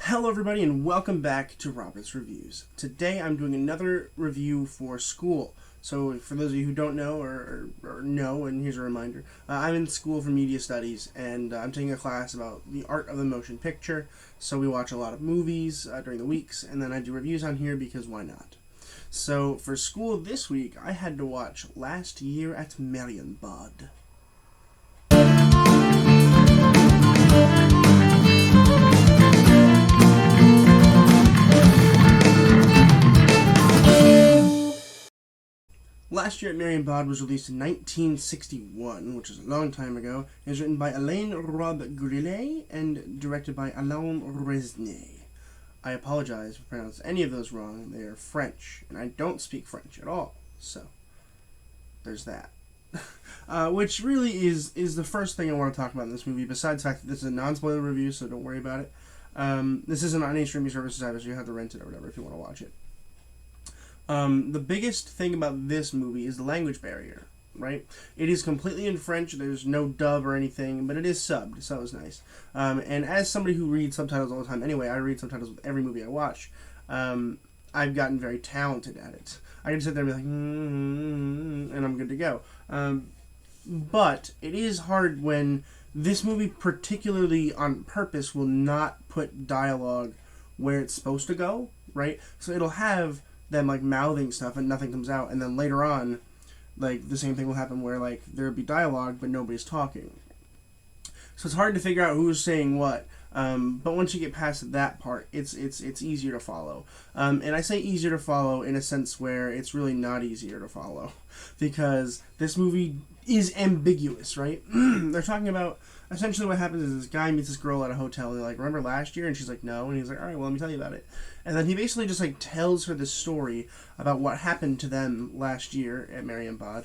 Hello everybody and welcome back to Robert's Reviews. Today I'm doing another review for school. So for those of you who don't know or know, and here's a reminder, I'm in school for media studies and I'm taking a class about the art of the motion picture. So we watch a lot of movies during the weeks and then I do reviews on here because why not? So for school this week I had to watch Last Year at Marienbad. Last Year at Marienbad was released in 1961, which is a long time ago. It was written by Alain Robbe-Grillet and directed by Alain Resnais. I apologize if I pronounced any of those wrong. They are French, and I don't speak French at all. So, there's that. Which really is the first thing I want to talk about in this movie, besides the fact that this is a non-spoiler review, so don't worry about it. This isn't on any streaming services either, so you have to rent it or whatever if you want to watch it. The biggest thing about this movie is the language barrier, right? It is completely in French. There's no dub or anything, but it is subbed, so it's nice. And as somebody who reads subtitles all the time anyway, I read subtitles with every movie I watch. I've gotten very talented at it. I can sit there and be like, and I'm good to go. But it is hard when this movie, particularly on purpose, will not put dialogue where it's supposed to go, right? So it'll have them like mouthing stuff and nothing comes out, and then later on like the same thing will happen where like there'll be dialogue but nobody's talking, so it's hard to figure out who's saying what, but once you get past that part it's easier to follow, and I say easier to follow in a sense where it's really not easier to follow because this movie is ambiguous, right? They're talking about essentially what happens is this guy meets this girl at a hotel and they're like, remember last year? And she's like, no. And he's like, alright, well, let me tell you about it. And then he basically just like tells her this story about what happened to them last year at Marienbad,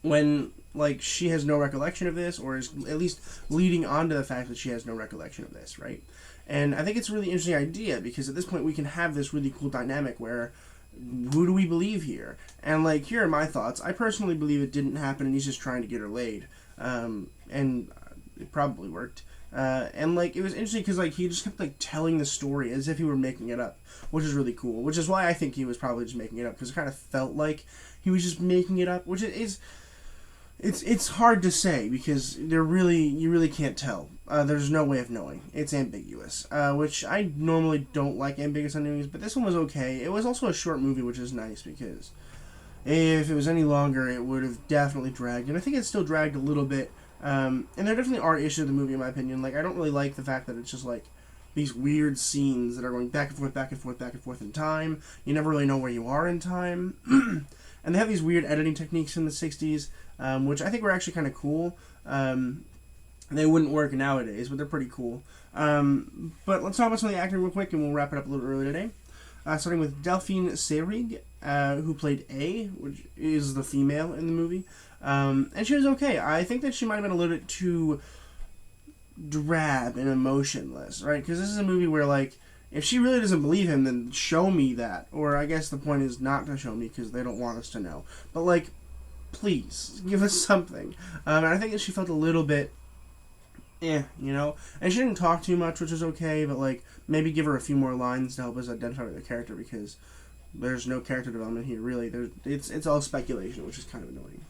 when like she has no recollection of this, or is at least leading on to the fact that she has no recollection of this, right? And I think it's a really interesting idea because at this point we can have this really cool dynamic where who do we believe here? And like, here are my thoughts. I personally believe it didn't happen and he's just trying to get her laid. And it probably worked. And like, it was interesting because like he just kept like telling the story as if he were making it up, which is really cool. Which is why I think he was probably just making it up, because it kind of felt like he was just making it up, which is it's hard to say because you really can't tell. There's no way of knowing. It's ambiguous, which I normally don't like ambiguous endings, but this one was okay. It was also a short movie, which is nice because if it was any longer, it would have definitely dragged, and I think it still dragged a little bit. And there definitely are issues with the movie, in my opinion. Like, I don't really like the fact that it's just like these weird scenes that are going back and forth, back and forth, back and forth in time. You never really know where you are in time. And they have these weird editing techniques in the 60s, which I think were actually kind of cool. They wouldn't work nowadays, but they're pretty cool. But let's talk about some of the acting real quick, and we'll wrap it up a little early today. Starting with Delphine Seyrig, who played A, which is the female in the movie. And she was okay. I think that she might have been a little bit too drab and emotionless, right? Because this is a movie where, like, if she really doesn't believe him, then show me that. Or I guess the point is not to show me because they don't want us to know. But, like, please, give us something. And I think that she felt a little bit you know? And she didn't talk too much, which is okay, but, like, maybe give her a few more lines to help us identify with the character, because there's no character development here, really. It's all speculation, which is kind of annoying.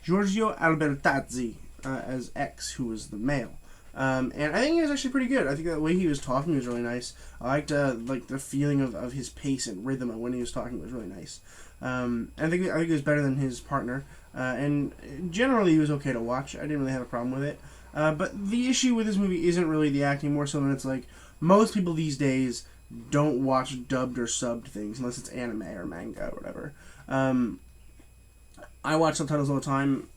Giorgio Albertazzi as X, who was the male. And I think he was actually pretty good. I think the way he was talking was really nice. I liked like the feeling of his pace and rhythm when he was talking was really nice. I think it was better than his partner. And generally he was okay to watch. I didn't really have a problem with it. But the issue with this movie isn't really the acting, more so than it's like most people these days don't watch dubbed or subbed things unless it's anime or manga or whatever. I watch subtitles all the time,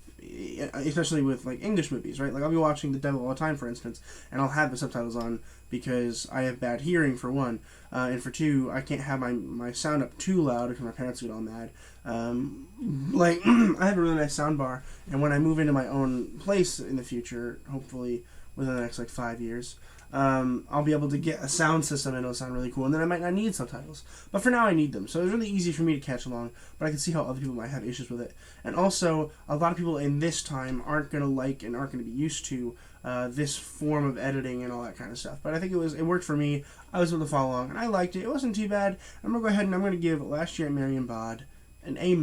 especially with like English movies, right? Like I'll be watching The Devil All the Time, for instance, and I'll have the subtitles on because I have bad hearing, for one, and for two, I can't have my sound up too loud because my parents get all mad. Like I have a really nice sound bar, and when I move into my own place in the future, hopefully within the next like 5 years, I'll be able to get a sound system and it'll sound really cool, and then I might not need subtitles. But for now I need them, so it's really easy for me to catch along, but I can see how other people might have issues with it. And also, a lot of people in this time aren't going to like and aren't going to be used to this form of editing and all that kind of stuff. But I think it worked for me. I was able to follow along, and I liked it. It wasn't too bad. I'm going to go ahead and I'm going to give Last Year at Marienbad an A-.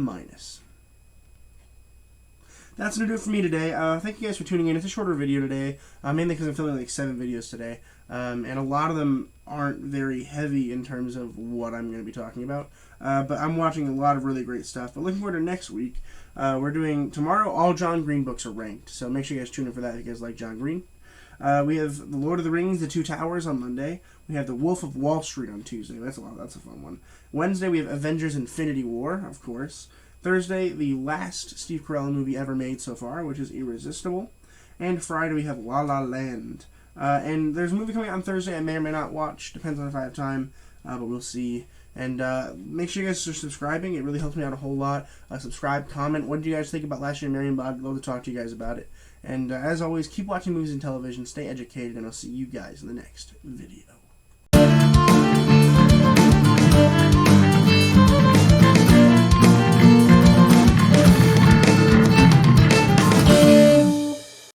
That's going to do it for me today. Thank you guys for tuning in. It's a shorter video today, mainly because I'm filming like 7 videos today. And a lot of them aren't very heavy in terms of what I'm going to be talking about. But I'm watching a lot of really great stuff. But looking forward to next week. We're doing, tomorrow, all John Green books are ranked. So make sure you guys tune in for that if you guys like John Green. We have The Lord of the Rings, The Two Towers on Monday. We have The Wolf of Wall Street on Tuesday. That's a fun one. Wednesday, we have Avengers Infinity War, of course. Thursday, the last Steve Carell movie ever made so far, which is Irresistible. And Friday, we have La La Land. And there's a movie coming out on Thursday I may or may not watch. Depends on if I have time, but we'll see. And make sure you guys are subscribing. It really helps me out a whole lot. Subscribe, comment. What did you guys think about Last Year in Marienbad? I'd love to talk to you guys about it. And as always, keep watching movies and television. Stay educated, and I'll see you guys in the next video.